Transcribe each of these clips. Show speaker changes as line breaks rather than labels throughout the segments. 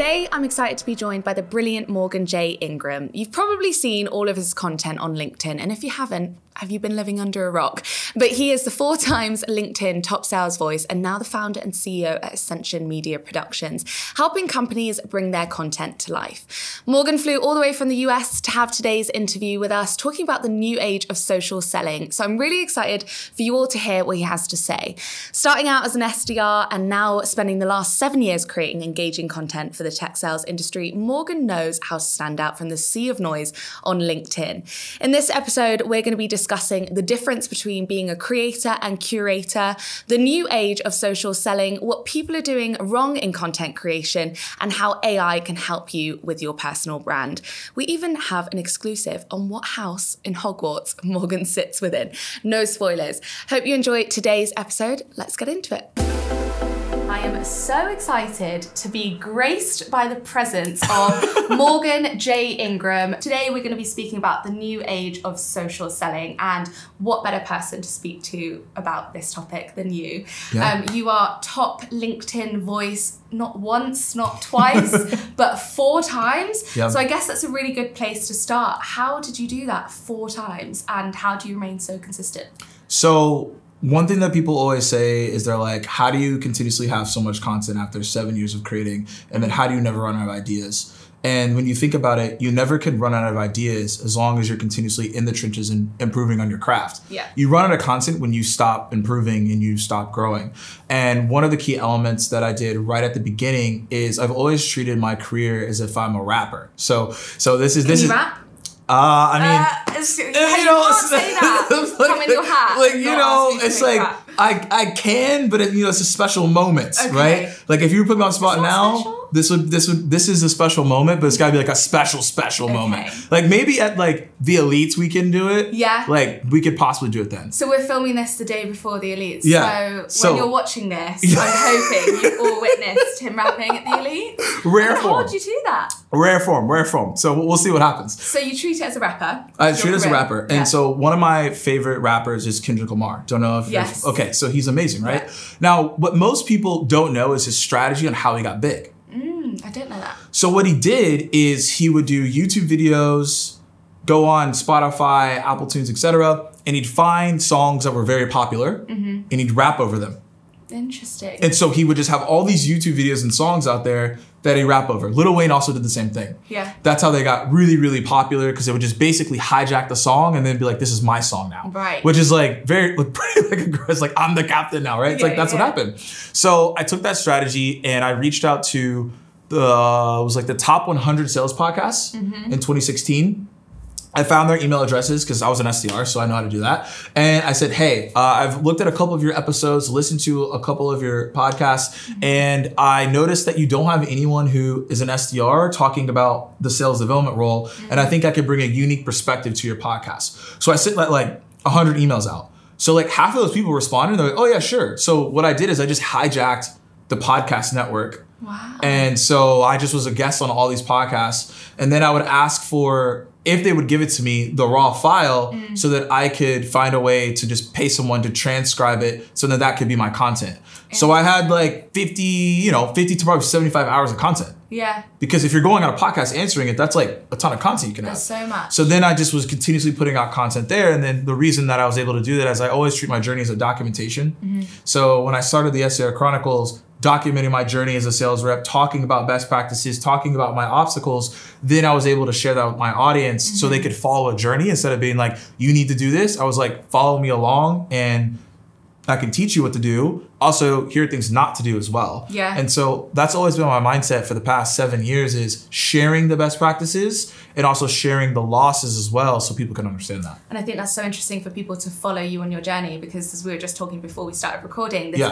Today, I'm excited to be joined by the brilliant Morgan J. Ingram. You've probably seen all of his content on LinkedIn, and if you haven't, have you been living under a rock? But he is the 4 times LinkedIn top sales voice and now the founder and CEO at Ascension Media Productions, helping companies bring their content to life. Morgan flew all the way from the US to have today's interview with us, talking about the new age of social selling. So I'm really excited for you all to hear what he has to say. Starting out as an SDR and now spending the last 7 years creating engaging content for the tech sales industry, Morgan knows how to stand out from the sea of noise on LinkedIn. In this episode, we're going to be discussing the difference between being a creator and curator, the new age of social selling, what people are doing wrong in content creation, and how AI can help you with your personal brand. We even have an exclusive on what house in Hogwarts Morgan sits within. No spoilers. Hope you enjoyed today's episode. Let's get into it. I am so excited to be graced by the presence of Morgan J. Ingram. Today we're going to be speaking about the new age of social selling, and what better person to speak to about this topic than you. Yeah. You are top LinkedIn voice, not once, not twice, but 4 times. Yep. So I guess that's a really good place to start. How did you do that 4 times, and how do you remain so consistent?
So one thing that people always say is they're like, how do you continuously have so much content after 7 years of creating? And then how do you never run out of ideas? And when you think about it, you never can run out of ideas as long as you're continuously in the trenches and improving on your craft. Yeah. You run out of content when you stop improving and you stop growing. And one of the key elements that I did right at the beginning is I've always treated my career as if I'm a rapper. So this is...
Can you rap?
I mean,
you can't say that. Come in your hat.
Like, you know, it's like, I can, but it's a special moment, right? Like if you put me on the spot now, this is a special moment, but it's gotta be like a special moment. Like maybe at like the Elites we can do it. Yeah. Like we could possibly do it then.
So we're filming this the day before the Elites. Yeah. So when you're watching this, I'm hoping you've all witnessed him rapping at the Elites.
Rare form.
How would you do that?
Rare form. So we'll see what happens.
So you treat it as a rapper?
I treat it as a rapper. And so one of my favorite rappers is Kendrick Lamar. Don't know if
yes.
Okay, so he's amazing, right? Yeah. Now, what most people don't know is his strategy on how he got big.
I didn't know that.
So what he did is he would do YouTube videos, go on Spotify, Apple Tunes, etc., and he'd find songs that were very popular, and he'd rap over them.
Interesting.
And so he would just have all these YouTube videos and songs out there that he rap over. Lil Wayne also did the same thing.
Yeah.
That's how they got really, really popular, because they would just basically hijack the song and then be like, this is my song now.
Right.
Which is like very, it's like, I'm the captain now, right? It's like, that's what happened. So I took that strategy and I reached out to it was like the top 100 sales podcasts in 2016. I found their email addresses because I was an SDR, so I know how to do that. And I said, hey, I've looked at a couple of your episodes, listened to a couple of your podcasts, and I noticed that you don't have anyone who is an SDR talking about the sales development role. And I think I could bring a unique perspective to your podcast. So I sent like 100 emails out. So like half of those people responded. They're like, oh yeah, sure. So what I did is I just hijacked the podcast network.
Wow.
And so I just was a guest on all these podcasts. And then I would ask for, if they would give it to me, the raw file, so that I could find a way to just pay someone to transcribe it so that that could be my content. So I had like 50 to probably 75 hours of content.
Yeah.
Because if you're going on a podcast answering it, that's like a ton of content you can have.
That's so much.
So then I just was continuously putting out content there. And then the reason that I was able to do that is I always treat my journey as a documentation. So when I started the SDR Chronicles, documenting my journey as a sales rep, talking about best practices, talking about my obstacles, then I was able to share that with my audience so they could follow a journey instead of being like, you need to do this. I was like, follow me along and I can teach you what to do. Also, here are things not to do as well.
Yeah.
And so that's always been my mindset for the past 7 years, is sharing the best practices and also sharing the losses as well, so people can understand that.
And I think that's so interesting for people to follow you on your journey, because as we were just talking before we started recording, this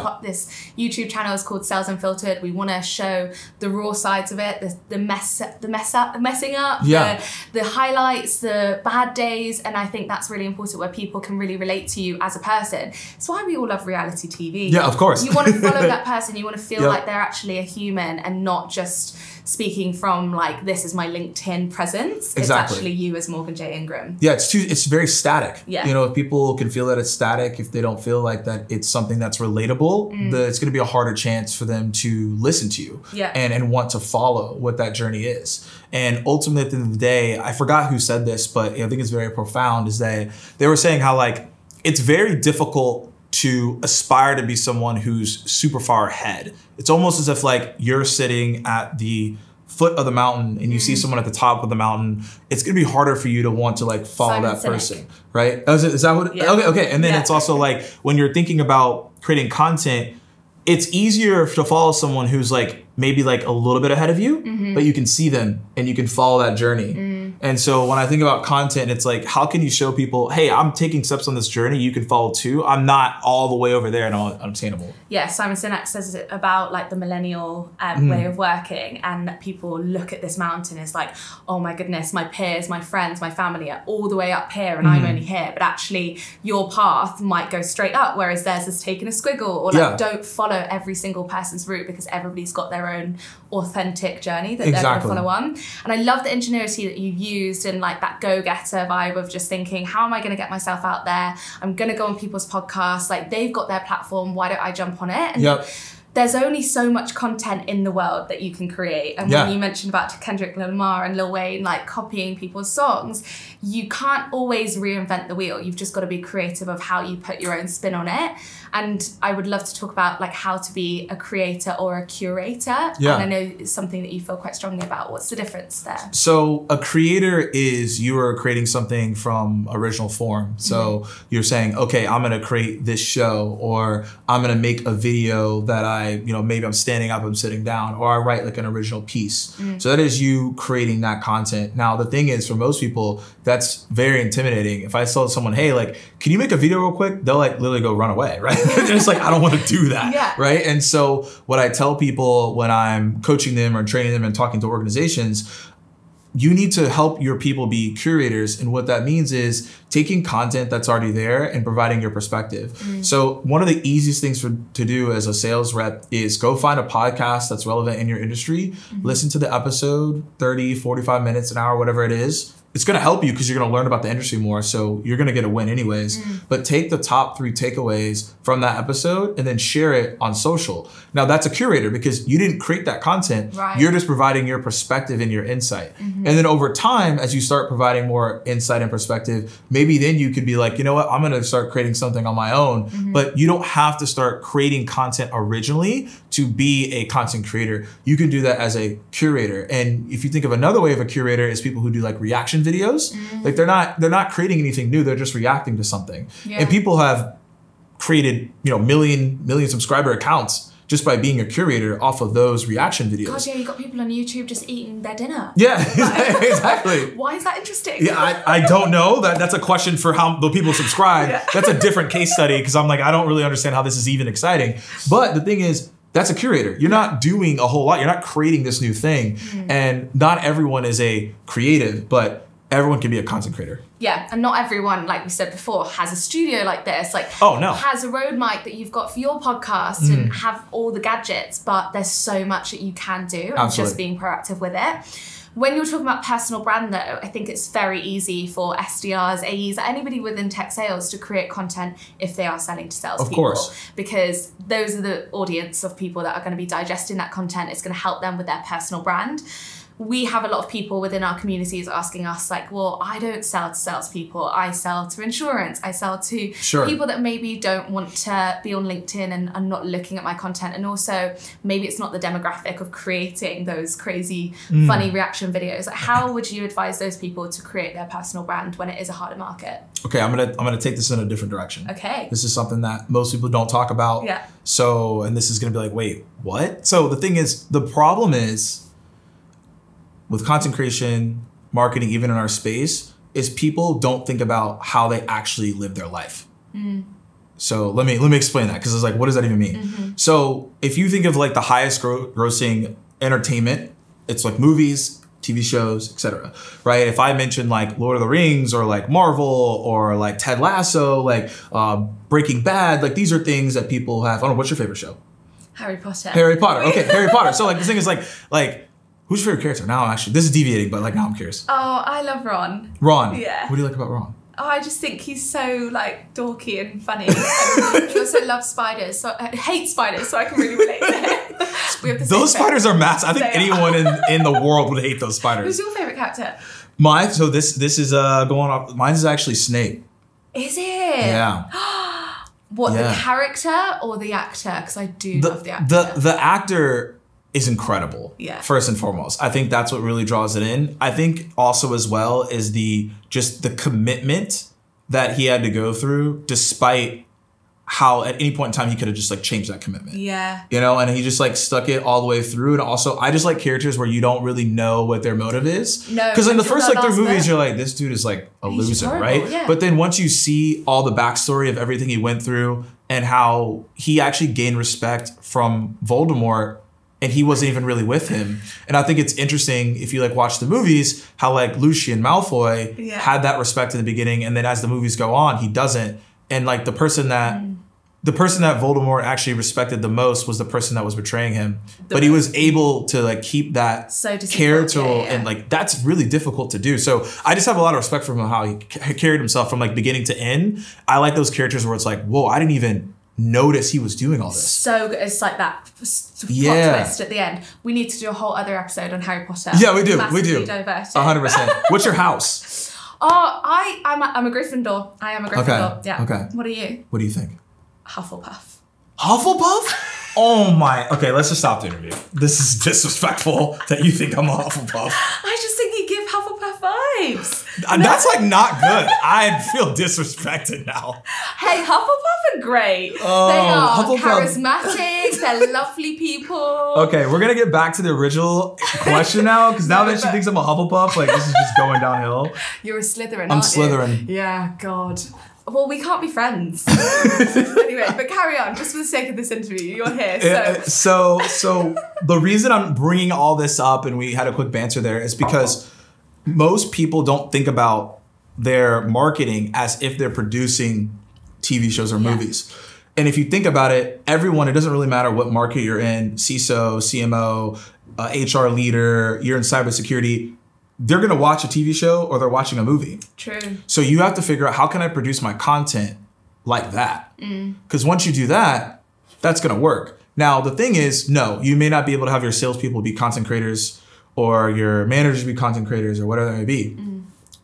YouTube channel is called Sales Unfiltered. We want to show the raw sides of it, the messing up, the highlights, the bad days. And I think that's really important, where people can really relate to you as a person. It's why we all love reality TV.
Yeah, of course.
You want to follow that person. You want to feel like they're actually a human and not just speaking from like, this is my LinkedIn presence. It's actually you as Morgan J. Ingram.
Yeah, it's very static.
Yeah.
You know, if people can feel that it's static, if they don't feel like that it's something that's relatable, it's going to be a harder chance for them to listen to you and want to follow what that journey is. And ultimately, at the end of the day, I forgot who said this, but I think it's very profound, is that they were saying how like it's very difficult to aspire to be someone who's super far ahead. It's almost as if like you're sitting at the foot of the mountain and you see someone at the top of the mountain. It's going to be harder for you to want to like follow
Simon
that
Sinek.
person, right? Is that what? Yeah. Okay. And then it's also like when you're thinking about creating content, it's easier to follow someone who's like maybe like a little bit ahead of you, but you can see them and you can follow that journey. And so when I think about content, it's like, how can you show people, hey, I'm taking steps on this journey, you can follow too. I'm not all the way over there and unattainable. Yeah,
Simon Sinek says it about like the millennial way of working, and people look at this mountain as like, oh my goodness, my peers, my friends, my family are all the way up here and I'm only here. But actually your path might go straight up, whereas theirs is taking a squiggle, or like don't follow every single person's route, because everybody's got their own authentic journey that they're going to follow on. And I love the ingenuity that you used and like that go-getter vibe of just thinking, how am I going to get myself out there? I'm going to go on people's podcasts. Like, they've got their platform. Why don't I jump on it? And there's only so much content in the world that you can create. And when you mentioned about Kendrick Lamar and Lil Wayne, like copying people's songs, you can't always reinvent the wheel. You've just got to be creative of how you put your own spin on it. And I would love to talk about like how to be a creator or a curator. And I know it's something that you feel quite strongly about. What's the difference there?
So a creator is you are creating something from original form. So you're saying, okay, I'm going to create this show, or I'm going to make a video that maybe I'm standing up, I'm sitting down, or I write like an original piece. So that is you creating that content. Now, the thing is, for most people, that's very intimidating. If I tell someone, hey, like, can you make a video real quick? They'll like literally go run away, right? They're just like, I don't want to do that, right? And so what I tell people when I'm coaching them or training them and talking to organizations, you need to help your people be curators. And what that means is taking content that's already there and providing your perspective. So one of the easiest things to do as a sales rep is go find a podcast that's relevant in your industry, listen to the episode, 30, 45 minutes, an hour, whatever it is. It's going to help you because you're going to learn about the industry more. So you're going to get a win anyways. But take the top 3 takeaways from that episode and then share it on social. Now that's a curator because you didn't create that content. You're just providing your perspective and your insight. And then over time, as you start providing more insight and perspective, maybe then you could be like, you know what, I'm going to start creating something on my own. But you don't have to start creating content originally to be a content creator. You can do that as a curator. And if you think of another way of a curator, is people who do like reaction videos. Like they're not creating anything new, they're just reacting to something. And people have created million subscriber accounts just by being a curator off of those reaction videos.
God, yeah, you got people on YouTube just eating their dinner.
Yeah, exactly.
Why is that interesting?
Yeah, I don't know. That's a question for how the people subscribe. That's a different case study, because I'm like, I don't really understand how this is even exciting. But the thing is, that's a curator. You're not doing a whole lot. You're not creating this new thing. And not everyone is a creative, but everyone can be a content creator.
Yeah, and not everyone, like we said before, has a studio like this. Like, has a Rode mic that you've got for your podcast and have all the gadgets, but there's so much that you can do and just being proactive with it. When you're talking about personal brand, though, I think it's very easy for SDRs, AEs, anybody within tech sales to create content if they are selling to salespeople. Of course. Because those are the audience of people that are going to be digesting that content. It's going to help them with their personal brand. We have a lot of people within our communities asking us like, well, I don't sell to salespeople. I sell to insurance. I sell to people that maybe don't want to be on LinkedIn and are not looking at my content. And also maybe it's not the demographic of creating those crazy, funny reaction videos. Like, how would you advise those people to create their personal brand when it is a harder market?
Okay, I'm gonna take this in a different direction.
Okay.
This is something that most people don't talk about.
Yeah.
So, and this is gonna be like, wait, what? So the thing is, the problem is, with content creation, marketing, even in our space, is people don't think about how they actually live their life. So let me explain that, because it's like, what does that even mean? So if you think of like the highest grossing entertainment, it's like movies, TV shows, etc. Right? If I mention like Lord of the Rings or like Marvel or like Ted Lasso, like Breaking Bad, like these are things that people have. I don't know, what's your favorite show?
Harry Potter.
Harry Potter. Okay, Harry Potter. So like the thing is like who's your favorite character? Now actually, this is deviating, but like now I'm curious.
Oh, I love Ron.
Ron.
Yeah.
What do you like about Ron?
Oh, I just think he's so like dorky and funny. And he also loves spiders, so I hate spiders, so I can really relate to him. We have the
Those
same
spiders are massive. I think anyone in the world would hate those
Who's
spiders.
your favorite character?
Mine. So this is going off. Mine is actually Snape.
Is it?
Yeah.
What,
Yeah.
the character or the actor? Because I do love the actor.
The actor is incredible.
Yeah.
First and foremost, I think that's what really draws it in. I think also as well is the commitment that he had to go through, despite how at any point in time he could have just like changed that commitment.
Yeah.
You know, and he just like stuck it all the way through. And also, I just like characters where you don't really know what their motive is.
No.
Because in the first like 3 movies,
bit.
you're like, this dude is like a
He's
loser,
horrible,
right?
yeah.
But then once you see all the backstory of everything he went through and how he actually gained respect from Voldemort, and he wasn't even really with him. And I think it's interesting if you like watch the movies, how like Lucian Malfoy had that respect in the beginning, and then as the movies go on, he doesn't. And like the person that Voldemort actually respected the most was the person that was betraying him. But he was able to like keep that character, and like that's really difficult to do. So I just have a lot of respect for him, how he carried himself from like beginning to end. I like those characters where it's like, whoa, I didn't even notice he was doing all this.
So good. It's like that plot twist at the end. We need to do a whole other episode on Harry Potter.
Yeah, we do. We do.
Diverted.
100%. What's your house?
Oh, I'm a Gryffindor. I am a Gryffindor.
Okay.
Yeah.
Okay.
What are you?
What do you think?
Hufflepuff.
Hufflepuff? Oh my. Okay, let's just stop the interview. This is disrespectful that you think I'm a Hufflepuff.
I just think you give Hufflepuff vibes.
That's like not good. I feel disrespected now.
Hey, Hufflepuff are great.
Oh,
they are
Hufflepuff.
charismatic. They're lovely people.
Okay, we're gonna get back to the original question now, because now that she thinks I'm a Hufflepuff, like this is just going downhill.
You're a Slytherin,
I'm
aren't
Slytherin.
you? Yeah, God. Well, we can't be friends. Anyway, but carry on, just for the sake of this interview. You're here, so.
So the reason I'm bringing all this up, and we had a quick banter there, is because most people don't think about their marketing as if they're producing TV shows or movies. And if you think about it, everyone, it doesn't really matter what market you're in, CISO, CMO, HR leader, you're in cybersecurity, they're going to watch a TV show or they're watching a movie.
True.
So you have to figure out, how can I produce my content like that? Because once you do that, that's going to work. Now, the thing is, no, you may not be able to have your salespeople be content creators or your managers be content creators or whatever it may be.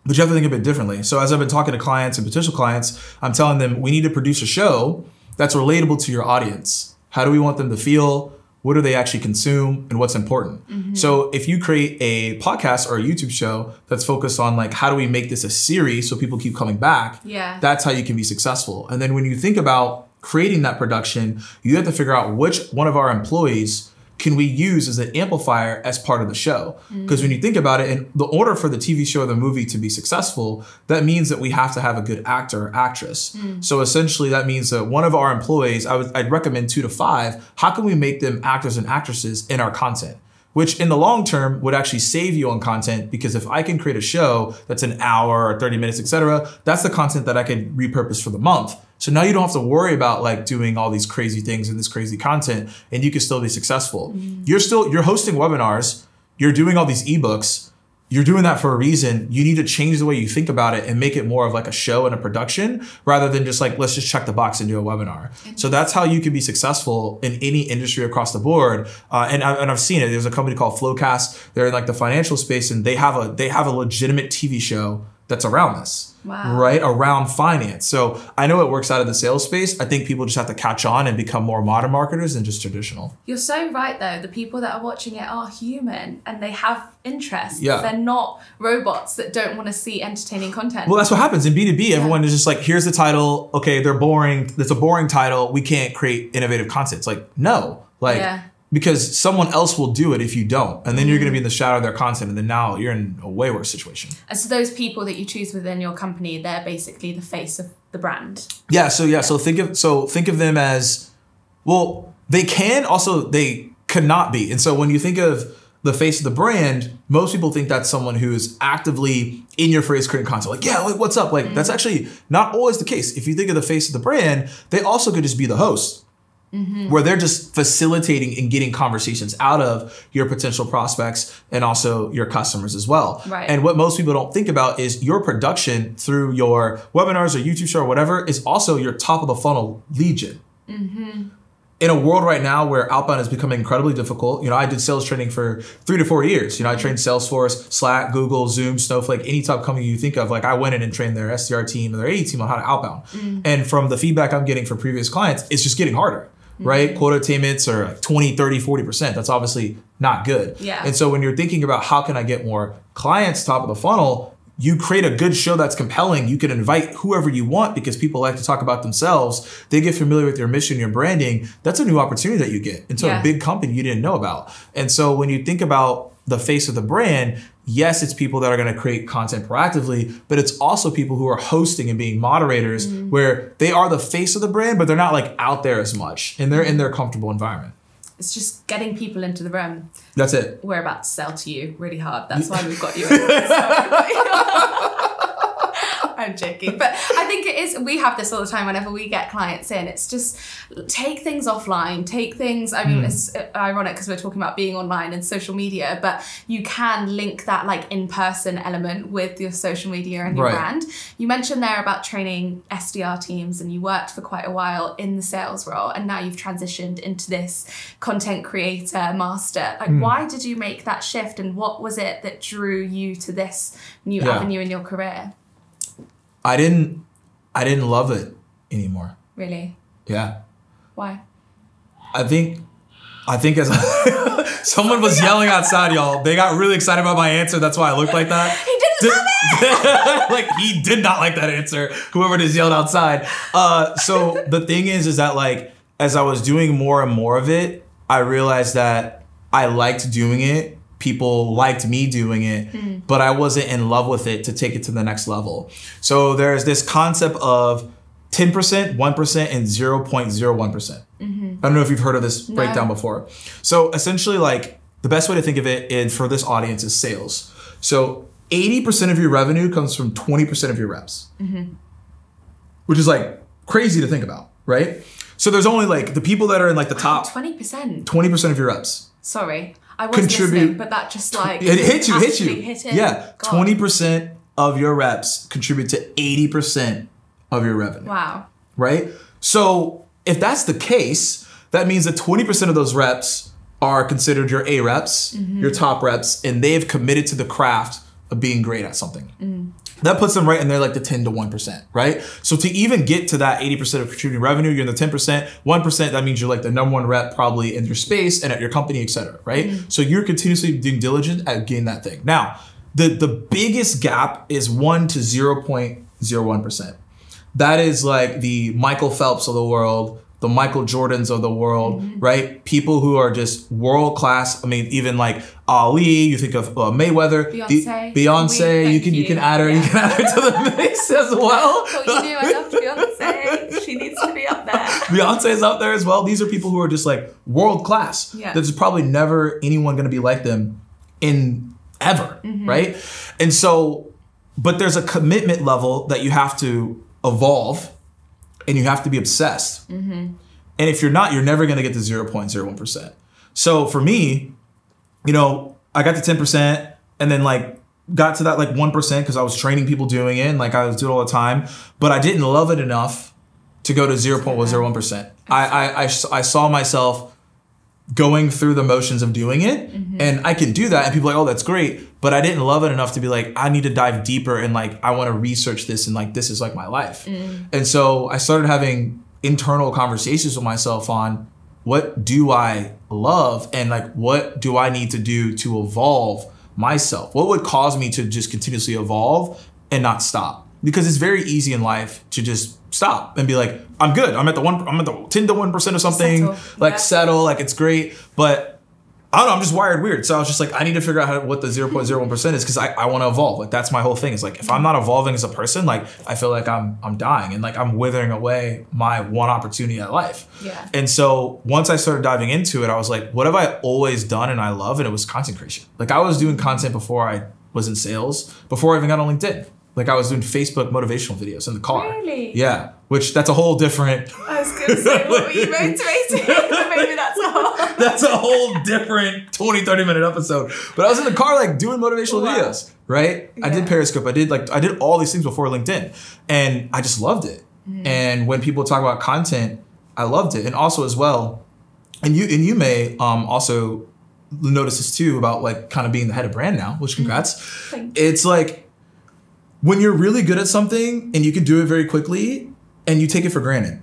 But you have to think a bit differently. So as I've been talking to clients and potential clients, I'm telling them we need to produce a show that's relatable to your audience. How do we want them to feel? What do they actually consume, and what's important? So if you create a podcast or a YouTube show that's focused on like, how do we make this a series so people keep coming back? That's how you can be successful. And then when you think about creating that production, you have to figure out which one of our employees can we use as an amplifier as part of the show? Because when you think about it, in the order for the TV show or the movie to be successful, that means that we have to have a good actor or actress. So essentially that means that one of our employees, I'd recommend 2 to 5, how can we make them actors and actresses in our content? Which in the long term would actually save you on content, because if I can create a show that's an hour or 30 minutes, etc., that's the content that I can repurpose for the month. So now you don't have to worry about like doing all these crazy things and this crazy content, and you can still be successful. You're hosting webinars, you're doing all these ebooks, you're doing that for a reason. You need to change the way you think about it and make it more of like a show and a production, rather than just like, let's just check the box and do a webinar. So that's how you can be successful in any industry across the board. And I've seen it. There's a company called Flowcast. They're in like the financial space, and they have a legitimate TV show that's around this. Right? Around finance. So I know it works out of the sales space. I think people just have to catch on and become more modern marketers than just traditional.
You're so right, though. The people that are watching it are human and they have interests.
Yeah.
They're not robots that don't want to see entertaining content.
Well, that's what happens in B2B. Everyone is just like, here's the title. Okay, they're boring. That's a boring title. We can't create innovative content. It's like, no. Like, because someone else will do it if you don't. And then you're going to be in the shadow of their content. And then now you're in a way worse situation. And
so those people that you choose within your company, they're basically the face of the brand.
Yeah. So think of them as, well, they can also, they cannot be. And so when you think of the face of the brand, most people think that's someone who is actively in your face creating content. Like, yeah, like, what's up? Like, that's actually not always the case. If you think of the face of the brand, they also could just be the host. Where they're just facilitating and getting conversations out of your potential prospects and also your customers as well.
Right.
And what most people don't think about is your production through your webinars or YouTube show or whatever is also your top of the funnel lead gen. In a world right now where outbound is becoming incredibly difficult, you know, I did sales training for 3 to 4 years. You know, I trained Salesforce, Slack, Google, Zoom, Snowflake, any top company you think of. Like I went in and trained their SDR team and their AE team on how to outbound. And from the feedback I'm getting from previous clients, it's just getting harder. Right? Quota attainments are like 20, 30, 40%. That's obviously not good.
Yeah.
And so when you're thinking about how can I get more clients top of the funnel, you create a good show that's compelling. You can invite whoever you want because people like to talk about themselves. They get familiar with your mission, your branding. That's a new opportunity that you get into a big company you didn't know about. And so when you think about the face of the brand, yes, it's people that are going to create content proactively, but it's also people who are hosting and being moderators where they are the face of the brand, but they're not like out there as much and they're in their comfortable environment.
It's just getting people into the room.
That's it.
We're about to sell to you really hard. That's why we've got you. I'm joking. But I think it is, we have this all the time whenever we get clients in. It's just take things offline, take things, I mean, it's ironic because we're talking about being online and social media, but you can link that like in-person element with your social media and your brand. You mentioned there about training SDR teams and you worked for quite a while in the sales role and now you've transitioned into this content creator master. Like why did you make that shift and what was it that drew you to this new avenue in your career?
I didn't love it anymore.
Really?
Yeah.
Why?
I think as someone was yelling outside, y'all. They got really excited about my answer. That's why I looked like that.
He didn't love it.
Like he did not like that answer. Whoever just yelled outside. So the thing is that like as I was doing more and more of it, I realized that I liked doing it. People liked me doing it, but I wasn't in love with it to take it to the next level. So there's this concept of 10%, 1%, and 0.01%. I don't know if you've heard of this breakdown before. So essentially, like the best way to think of it is for this audience is sales. So 80% of your revenue comes from 20% of your reps, which is like crazy to think about, right? So there's only like the people that are in like the top 20% of your reps.
Sorry. I was listening, but that just like
it hit you.
Hit it.
Yeah, 20% of your reps contribute to 80% of your revenue.
Wow.
Right? So if that's the case, that means that 20% of those reps are considered your A reps, your top reps, and they've committed to the craft of being great at something. That puts them right in there like the 10 to 1%, right? So to even get to that 80% of contributing revenue, you're in the 10%, 1%, that means you're like the number one rep probably in your space and at your company, et cetera, right? So you're continuously being diligent at getting that thing. Now, the biggest gap is 1 to 0.01%. That is like the Michael Phelps of the world, the Michael Jordans of the world, right? People who are just world class. I mean, even like Ali, you think of Mayweather, Beyonce. You can add her. You can add her to the mix as well.
What you do? I love Beyonce. She needs to be up there.
Beyonce is up there as well. These are people who are just like world class. There's probably never anyone going to be like them in ever, right? And so, but there's a commitment level that you have to evolve. And you have to be obsessed. And if you're not, you're never going to get to 0.01%. So for me, you know, I got to 10% and then like got to that like 1% because I was training people doing it and like I was doing it all the time. But I didn't love it enough to go to 0.01%. I saw myself going through the motions of doing it and I can do that and people are like, oh, that's great. But I didn't love it enough to be like, I need to dive deeper and like, I want to research this and like, this is like my life. And so I started having internal conversations with myself on what do I love and like, what do I need to do to evolve myself? What would cause me to just continuously evolve and not stop? Because it's very easy in life to just stop and be like, I'm good. I'm at the 10 to 1% or something, settle, like it's great. But I don't know, I'm just wired weird. So I was just like, I need to figure out what the 0.01% is because I want to evolve. Like that's my whole thing. Is like if I'm not evolving as a person, like I feel like I'm dying and like I'm withering away my one opportunity at life.
Yeah.
And so once I started diving into it, I was like, what have I always done and I love? And it was content creation. Like I was doing content before I was in sales, before I even got on LinkedIn. Like I was doing Facebook motivational videos in the car.
Really?
Yeah. Which that's a whole different.
I was going to say, what were you motivating? Maybe
that's a whole different 20, 30-minute episode. But I was in the car like doing motivational videos, right? Yeah. I did Periscope. I did all these things before LinkedIn. And I just loved it. And when people talk about content, I loved it. And also as well, and you may also notice this too about like kind of being the head of brand now, which congrats. It's like, when you're really good at something and you can do it very quickly and you take it for granted.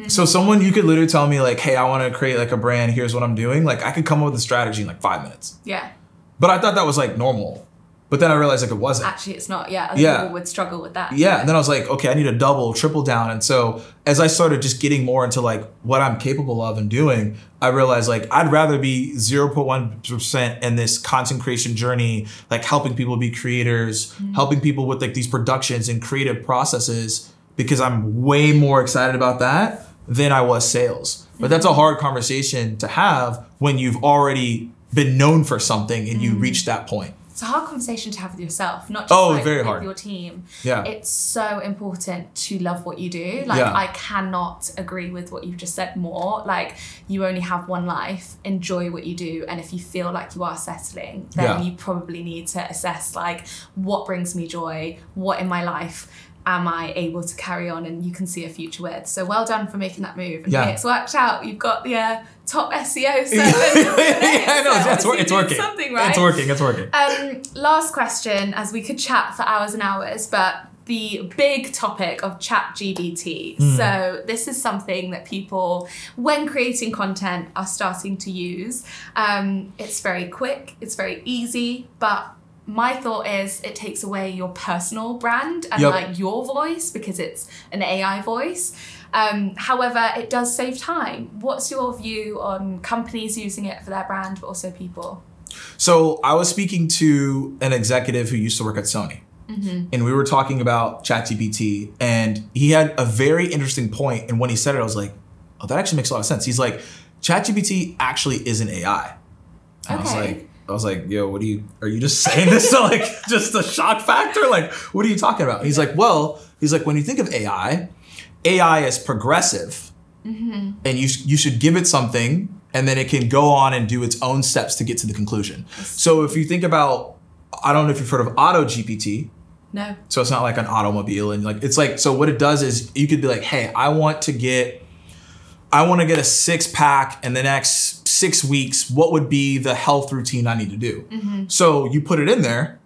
So you could literally tell me like, hey, I want to create like a brand. Here's what I'm doing. Like I could come up with a strategy in like 5 minutes.
Yeah.
But I thought that was like normal. But then I realized like it wasn't.
Actually, it's not. Yeah. Other people would struggle with that.
Yeah. And then I was like, okay, I need to double, triple down. And so as I started just getting more into like what I'm capable of and doing, I realized like I'd rather be 0.1% in this content creation journey, like helping people be creators, helping people with like these productions and creative processes, because I'm way more excited about that than I was sales. But that's a hard conversation to have when you've already been known for something and you reach that point.
It's a hard conversation to have with yourself, not just
very
with
hard.
your team.
Yeah.
It's so important to love what you do. Like I cannot agree with what you've just said more. Like you only have one life, enjoy what you do. And if you feel like you are settling, then you probably need to assess like what brings me joy, what in my life am I able to carry on and you can see a future with. So well done for making that move. And it's worked out. You've got the top SEO service.
I know, it's working.
Something, right?
It's working.
Last question, as we could chat for hours and hours, but the big topic of ChatGPT. So this is something that people, when creating content, are starting to use. It's very quick, it's very easy, but my thought is it takes away your personal brand and like your voice because it's an AI voice. However, it does save time. What's your view on companies using it for their brand, but also people?
So I was speaking to an executive who used to work at Sony. And we were talking about ChatGPT, and he had a very interesting point. And when he said it, I was like, oh, that actually makes a lot of sense. He's like, ChatGPT actually isn't AI. And I was like, yo, are you just saying this to like just a shock factor? Like, what are you talking about? And he's like, when you think of AI is progressive and you should give it something and then it can go on and do its own steps to get to the conclusion. So if you think about, I don't know if you've heard of Auto GPT.
No.
So it's not like an automobile and like, it's like, so what it does is you could be like, hey, I want to get a 6-pack in the next 6 weeks. What would be the health routine I need to do? So you put it in there,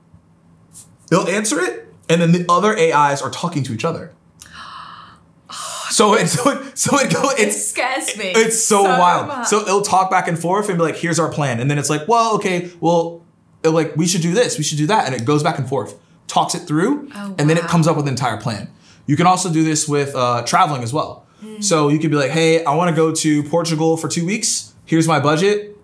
they'll answer it, and then the other AIs are talking to each other. It
scares me.
It's so wild.
Much.
So it'll talk back and forth and be like, here's our plan. And then it's like, well, okay, like we should do this, we should do that. And it goes back and forth, talks it through, and then it comes up with an entire plan. You can also do this with traveling as well. So you could be like, hey, I want to go to Portugal for 2 weeks. Here's my budget.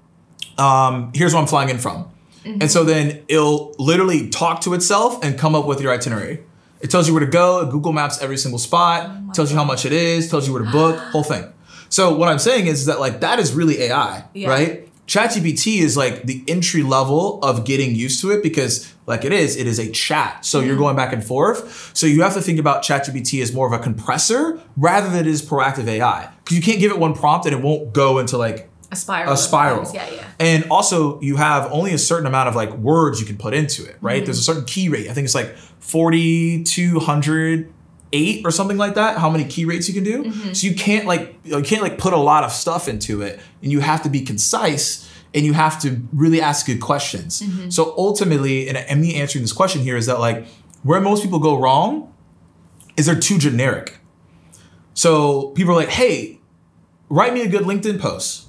Here's where I'm flying in from. And so then it'll literally talk to itself and come up with your itinerary. It tells you where to go. It Google Maps every single spot, tells you how much it is, tells you where to book, whole thing. So what I'm saying is that like that is really AI, right? ChatGPT is like the entry level of getting used to it because like it is a chat. So you're going back and forth. So you have to think about ChatGPT as more of a compressor rather than it is proactive AI. Because you can't give it one prompt and it won't go into like a spiral.
Yeah.
And also you have only a certain amount of like words you can put into it, right? There's a certain key rate. I think it's like 4,208 or something like that, how many key rates you can do. So you can't put a lot of stuff into it, and you have to be concise and you have to really ask good questions. So ultimately, and me answering this question here is that like where most people go wrong is they're too generic. So people are like, hey, write me a good LinkedIn post.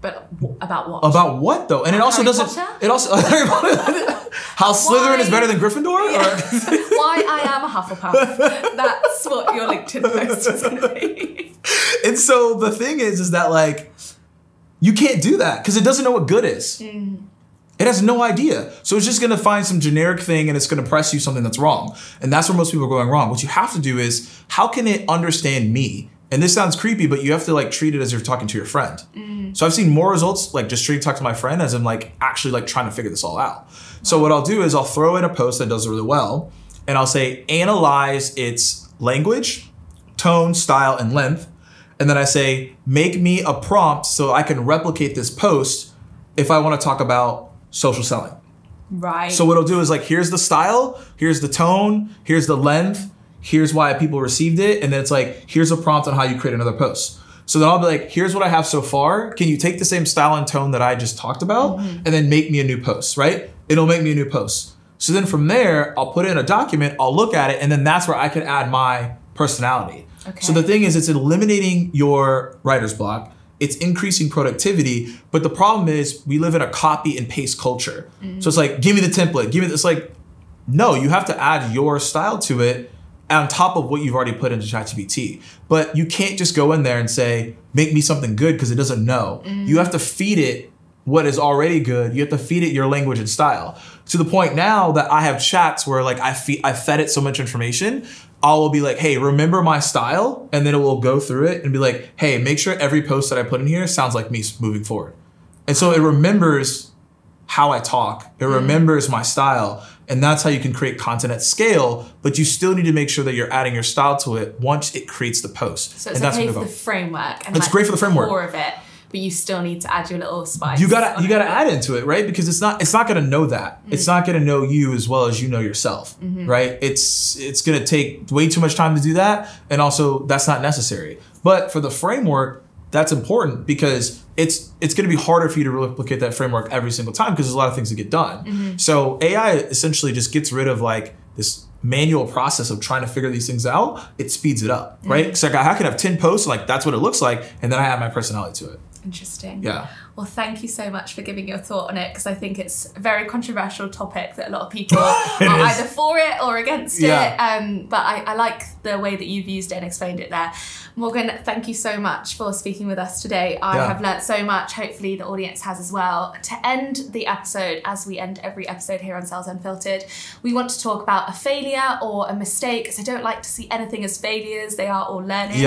But about what?
About what though? And it also doesn't. It also how Slytherin is better than Gryffindor.
Yeah. Why I am a Hufflepuff. That's what your LinkedIn post is going to be.
And so the thing is that like You can't do that because it doesn't know what good is. It has no idea. So it's just going to find some generic thing and it's going to press you something that's wrong. And that's where most people are going wrong. What you have to do is, how can it understand me? And this sounds creepy, but you have to like treat it as if you're talking to your friend. So I've seen more results like just straight talk to my friend as I'm like actually like trying to figure this all out. So what I'll do is I'll throw in a post that does it really well. And I'll say, analyze its language, tone, style, and length. And then I say, make me a prompt so I can replicate this post if I want to talk about social selling.
Right.
So what I'll do is like, here's the style, here's the tone, here's the length, here's why people received it. And then it's like, here's a prompt on how you create another post. So then I'll be like, here's what I have so far. Can you take the same style and tone that I just talked about and then make me a new post, right? It'll make me a new post. So then from there, I'll put in a document, I'll look at it, and then that's where I can add my personality. Okay. So the thing is, it's eliminating your writer's block. It's increasing productivity. But the problem is we live in a copy and paste culture. So it's like, give me the template, give me this. Like, no, you have to add your style to it on top of what you've already put into ChatGPT. But you can't just go in there and say, make me something good because it doesn't know. You have to feed it what is already good. You have to feed it your language and style. To the point now that I have chats where like I fed it so much information, I will be like, hey, remember my style? And then it will go through it and be like, hey, make sure every post that I put in here sounds like me moving forward. And so it remembers how I talk. It remembers my style. And that's how you can create content at scale, but you still need to make sure that you're adding your style to it once it creates the post.
So it's okay for the framework. And
it's great for the framework.
Core of it, but you still need to add your little spice.
You gotta add into it, right? Because it's not gonna know that. It's not gonna know you as well as you know yourself, right? It's gonna take way too much time to do that, and also that's not necessary. But for the framework, that's important because it's going to be harder for you to replicate that framework every single time because there's a lot of things that get done. So AI essentially just gets rid of like this manual process of trying to figure these things out. It speeds it up, right? So I can have 10 posts, like that's what it looks like, and then I add my personality to it.
Interesting.
Yeah.
Well, thank you so much for giving your thought on it because I think it's a very controversial topic that a lot of people are either for it or against it. But I like the way that you've used it and explained it there. Morgan, thank you so much for speaking with us today. I have learnt so much. Hopefully the audience has as well. To end the episode, as we end every episode here on Sales Unfiltered, we want to talk about a failure or a mistake because I don't like to see anything as failures. They are all learnings.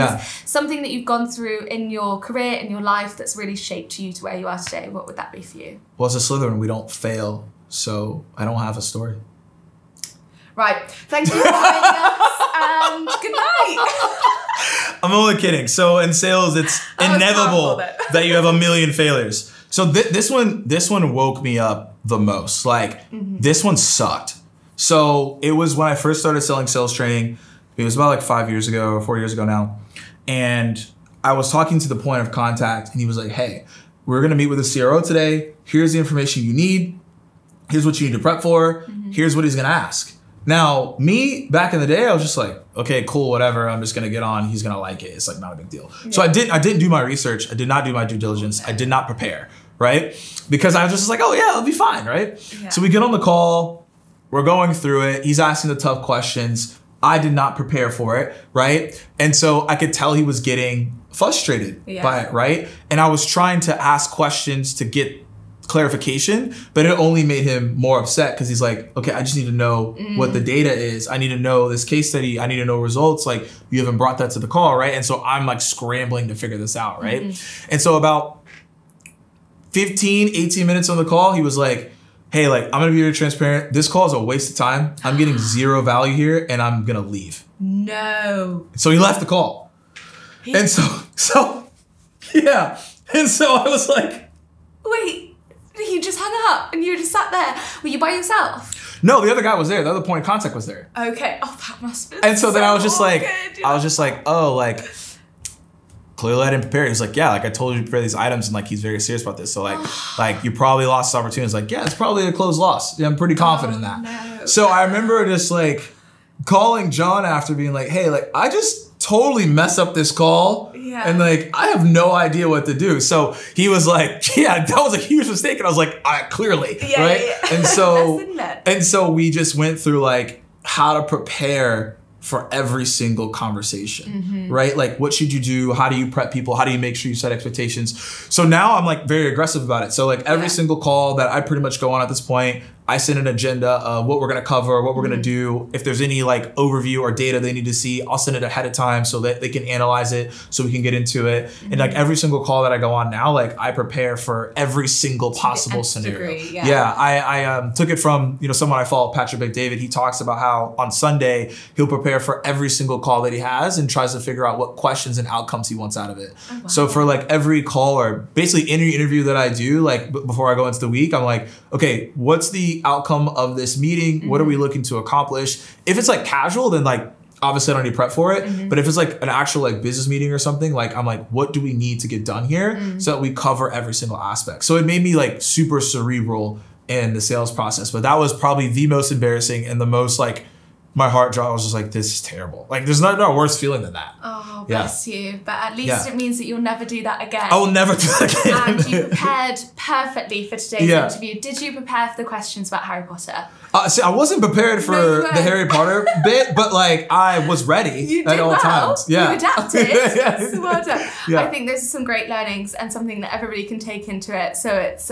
Something that you've gone through in your career, in your life that's really shaped you to where you are today. What would that be for you?
Well, as a Slytherin, we don't fail. So I don't have a story.
Right. Thank you for joining us and good night.
I'm only kidding. So in sales, it's inevitable that you have a million failures. So this one woke me up the most. Like this one sucked. So it was when I first started selling sales training. It was about like 5 years ago or 4 years ago now. And I was talking to the point of contact and he was like, hey, we're going to meet with a CRO today. Here's the information you need. Here's what you need to prep for. Here's what he's going to ask. Now, me, back in the day, I was just like, okay, cool, whatever. I'm just going to get on. He's going to like it. It's like not a big deal. So I didn't do my research. I did not do my due diligence. I did not prepare, right? Because I was just like, oh yeah, it'll be fine, right? So we get on the call. We're going through it. He's asking the tough questions. I did not prepare for it, right? And so I could tell he was getting frustrated by it, right? And I was trying to ask questions to get clarification, but it only made him more upset because he's like, okay, I just need to know what the data is. I need to know this case study. I need to know results. Like you haven't brought that to the call, right? And so I'm like scrambling to figure this out, right? And so about 15, 18 minutes on the call, he was like, hey, like I'm gonna be very transparent. This call is a waste of time. I'm getting zero value here and I'm gonna leave.
No.
So he left the call. And so yeah. And so I was like,
wait. You just hung up and you just sat there. Were you by yourself?
No, the other guy was there. The other point of contact was there.
Okay. Oh, that must be.
And so then I was just like, oh, like, clearly I didn't prepare. He's like, yeah, like I told you to prepare these items and like he's very serious about this. So like you probably lost this opportunity. It's like, yeah, it's probably a closed loss. Yeah, I'm pretty confident in that.
No.
So I remember just like calling John after being like, hey, like I just totally messed up this call. And like, I have no idea what to do. So he was like, yeah, that was a huge mistake. And I was like, clearly, right? And so we just went through like how to prepare for every single conversation, right? Like, what should you do? How do you prep people? How do you make sure you set expectations? So now I'm like very aggressive about it. So like every single call that I pretty much go on at this point, I send an agenda of what we're going to cover, what we're going to do. If there's any like overview or data they need to see, I'll send it ahead of time so that they can analyze it so we can get into it. And like every single call that I go on now, like I prepare for every single possible scenario. I took it from, someone I follow, Patrick McDavid. He talks about how on Sunday, he'll prepare for every single call that he has and tries to figure out what questions and outcomes he wants out of it. Oh, wow. So for like every call or basically any interview that I do, like before I go into the week, I'm like, okay, what's the outcome of this meeting? What are we looking to accomplish? If it's like casual, then like obviously I don't need prep for it. But if it's like an actual like business meeting or something, like I'm like, what do we need to get done here so that we cover every single aspect? So it made me like super cerebral in the sales process. But that was probably the most embarrassing and the most like my heart dropped. I was just like, this is terrible. Like there's no worse feeling than that.
Oh, bless you. But at least it means that you'll never do that again.
I will never do that again.
And you prepared perfectly for today's interview. Did you prepare for the questions about Harry Potter?
See, I wasn't prepared for the Harry Potter bit, but like I was ready at all times. Yeah.
You adapted. So well done. I think those are some great learnings and something that everybody can take into it. So it's,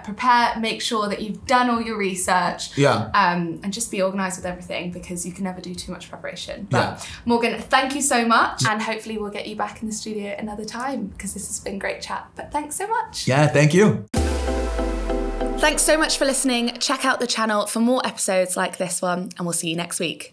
prepare, make sure that you've done all your research. And just be organized with everything because you can never do too much preparation. But Morgan, thank you so much. And hopefully we'll get you back in the studio another time because this has been great chat. But thanks so much.
Yeah, thank you.
Thanks so much for listening. Check out the channel for more episodes like this one, and we'll see you next week.